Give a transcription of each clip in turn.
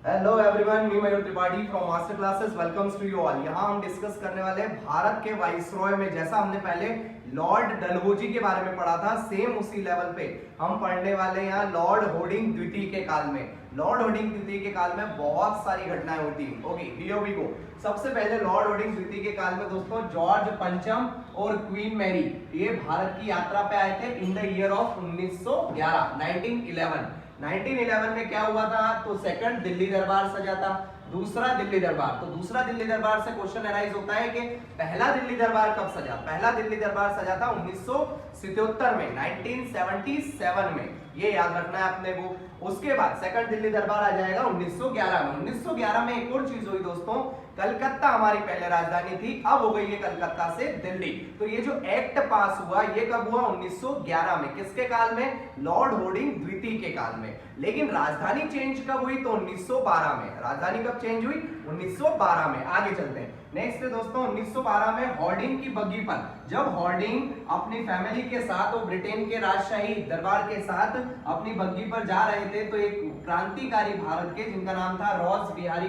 Hello everyone, मी Mayur Tripathi from master classes welcomes to you all. यहाँ हम डिस्कस करने वाले हैं भारत के वाइसरॉय में, जैसा हमने पहले लॉर्ड डलहौजी के बारे में पढ़ा था, सेम उसी लेवल पे हम पढ़ने वाले हैं यहाँ लॉर्ड होर्डिंग द्वितीय के काल में। लॉर्ड होर्डिंग द्वितीय के काल में बहुत सारी घटनाएं होती हैं। Okay, here we go. सबसे पहले लॉर्ड होर्डिंग द्वितीय के काल में दोस्तों जॉर्ज पंचम और क्वीन मैरी ये भारत की यात्रा पे आए थे इन द ईयर ऑफ 1911। 1911 में क्या हुआ था? तो सेकंड दिल्ली दरबार सजा था, दूसरा दिल्ली दरबार। तो दूसरा दिल्ली दरबार से क्वेश्चन अराइज होता है कि पहला दिल्ली दरबार कब सजा? पहला दिल्ली दरबार सजा था 1977 में, 1977 में, ये याद रखना है अपने को। उसके बाद सेकंड दिल्ली दरबार आ जाएगा 1911 में। 1911 में एक और चीज हुई दोस्तों, कलकत्ता हमारी पहले राजधानी थी, अब हो गई है कलकत्ता से दिल्ली। तो ये जो एक्ट पास हुआ ये कब हुआ? 1911 में। किसके काल में? लॉर्ड होर्डिंग द्वितीय के काल में। लेकिन राजधानी चेंज कब हुई? तो 1912 में। राजधानी कब चेंज हुई? 1912 में। आगे चलते हैं। नेक्स्ट है दोस्तों 1912 में हॉर्डिंग की बग्गी पर, जब हॉर्डिंग अपनी फैमिली के साथ और ब्रिटेन के राजशाही दरबार के साथ अपनी बग्गी पर जा रहे थे, तो एक क्रांतिकारी भारत के जिनका नाम था रास बिहारी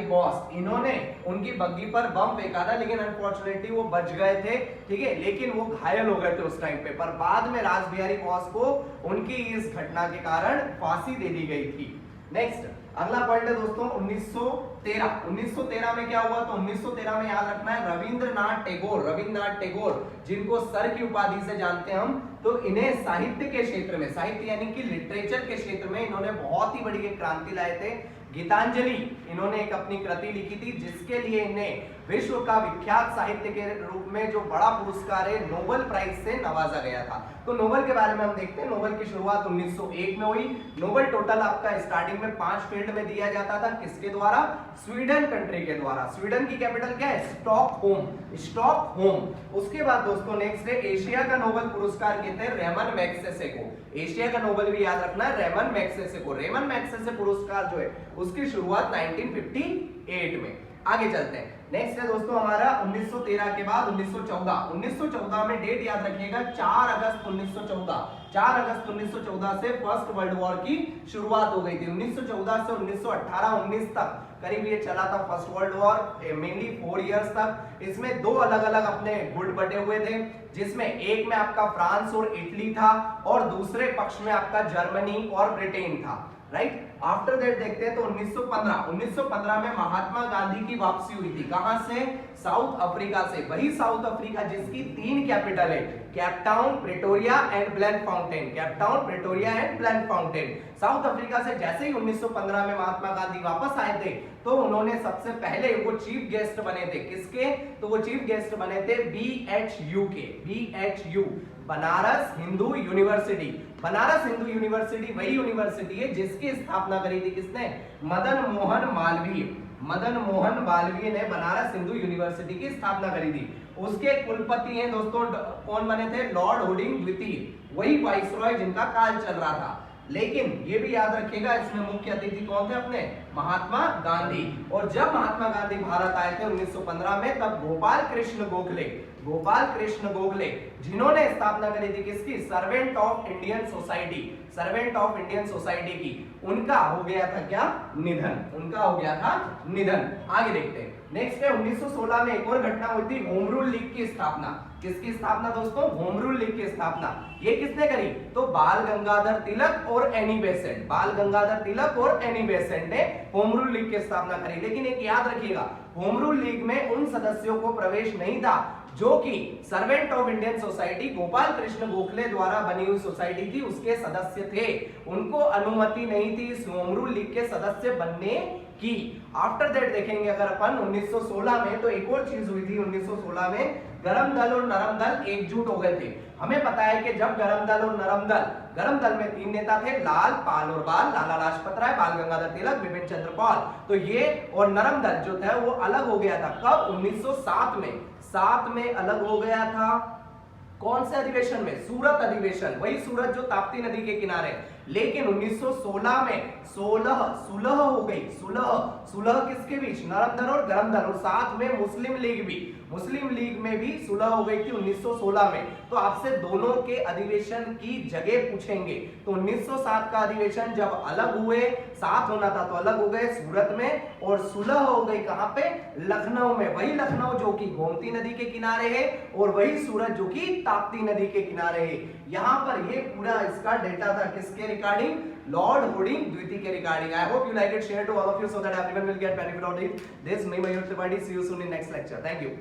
बोस, इन्होंने उनकी बग्गी पर बम फेंका था, लेकिन अनफॉर्चुनेटली वो बच गए थे, ठीक है, लेकिन वो घायल हो गए थे उस टाइम पे। पर बाद में रास बिहारी बोस को उनकी इस घटना के कारण फांसी दे दी गई थी। नेक्स्ट अगला पॉइंट है दोस्तों 1913 में क्या हुआ? तो 1913 में याद रखना है रविंद्रनाथ टैगोर जिनको सर की उपाधि से जानते हैं हम, तो इन्हें साहित्य के क्षेत्र में, साहित्य यानी कि लिटरेचर के क्षेत्र में इन्होंने बहुत ही बड़ी एक क्रांति लाए थे। गीतांजलि इन्होंने एक अपनी कृति लिखी थी, जिसके लिए इन्हें विश्व का विख्यात साहित्य के रूप में जो बड़ा पुरस्कार है नोबेल प्राइज से नवाजा गया था। तो नोबेल के बारे में हम देखते हैं। नोबेल की शुरुआत 1901 में हुई। नोबेल टोटल आपका स्टार्टिंग में 5 फील्ड में दिया जाता था। किसके द्वारा? स्वीडन कंट्री के द्वारा। स्वीडन की कैपिटल क्या है? स्टॉकहोम। उसके बाद दोस्तों नेक्स्ट है एशिया का नोबेल पुरस्कार कहते हैं रेमन मैग्सेसे को। एशिया का नोबेल भी याद रखना है रेमन मैग्सेसे को। रेमन मैग्सेसे पुरस्कार जो है उसकी शुरुआत 1958 में। आगे चलते हैं। नेक्स्ट है दोस्तों हमारा 1913 के बाद 1914 में डेट याद रखिएगा 4 अगस्त 1914 से फर्स्ट वर्ल्ड वॉर की शुरुआत हो गई थी। 1914 से 1918-19 तक करीब ये चला था first world war, mainly 4 years तक। इसमें 2 अलग अलग अपने गुट बटे हुए थे, जिसमें एक में आपका फ्रांस और इटली था और दूसरे पक्ष में आपका जर्मनी और ब्रिटेन था, राइट। आफ्टर दैट देखते हैं तो 1915 में महात्मा गांधी की वापसी हुई थी। कहां से? साउथ अफ्रीका से। वही साउथ अफ्रीका जिसकी 3 कैपिटल है, Cape Town, Pretoria and Bloemfontein. South Africa से जैसे ही 1915 में महात्मा गांधी वापस आए थे, तो उन्होंने सबसे पहले वो चीफ गेस्ट बने थे। किसके? तो वो चीफ गेस्ट बने थे BHU के। BHU Banaras Hindu university. Banaras Hindu university वही यूनिवर्सिटी है जिसकी स्थापना करी थी किसने? मदन मोहन मालवीय ने बनारस हिंदू यूनिवर्सिटी की स्थापना करी थी। उसके कुलपति हैं दोस्तों कौन बने थे? लॉर्ड होर्डिंग द्वितीय, वही वाइसरॉय जिनका काल चल रहा था। लेकिन ये भी याद रखिएगा इसमें मुख्य अतिथि कौन थे? अपने महात्मा गांधी। और जब महात्मा गांधी भारत आए थे 1915 में, तब गोपाल कृष्ण गोखले जिन्होंने स्थापना करी थी किसकी? सर्वेंट ऑफ इंडियन सोसाइटी की, उनका हो गया था क्या? निधन। आगे देखते हैं। नेक्स्ट है 1916 में एक और घटना हुई थी, होम रूल लीग की स्थापना। किसकी स्थापना दोस्तों? होम रूल लीग की स्थापना। ये किसने करी? तो बाल गंगाधर तिलक और एनी बेसेंट ने होम रूल लीग की स्थापना करी। लेकिन एक याद रखिएगा, होम रूल लीग में उन सदस्यों को प्रवेश नहीं था जो कि servant of Indian society Gopal Krishna Gokhale द्वारा बनी हुई सोसाइटी थी, उसके सदस्य थे। उनको अनुमति नहीं थी इस होम रूल लीग के सदस्य बनने की। आफ्टर दैट देखेंगे अगर अपन 1916 में, तो एक और चीज हुई थी 1916 में, गरम दल और नरम दल एकजुट हो गए थे। हमें पता है कि जब गरम दल में 3 नेता थे, लाल, पाल और बाल, लाला लाजपत राय, बाल गंगाधर तिलक, बिपिन चंद्र पाल। तो ये और नरम दल जो था वो अलग हो गया था। कब? 1907 में। 7 में अलग हो गया था। कौन से अधिवेशन में? सूरत अधिवेशन। वही सूरत जो ताप्ती नदी के किनारे। लेकिन 1916 में सुलह हो गई। सुलह किसके बीच? नरम दल और गरम दल, और साथ में मुस्लिम लीग भी, मुस्लिम लीग में भी सुलह हो गई थी 1916 में। तो आपसे दोनों के अधिवेशन की जगह पूछेंगे। तो 1907 का अधिवेशन जब अलग हुए, साथ होना था तो अलग हो गए सूरत में, और सुलह हो गई कहां पे? लखनऊ में। वही लखनऊ जो कि गोमती नदी के किनारे है, और वही सूरत जो कि ताप्ती नदी के किनारे है। यहां पर ये पूरा इसका डेटा था किसके रिगार्डिंग? लॉर्ड हुडिंग द्वितीय के regarding. I hope you like it, share to all of you so that everyone will get benefit out of it. This is me, Mayur Tripathi. See you soon in next lecture. Thank you.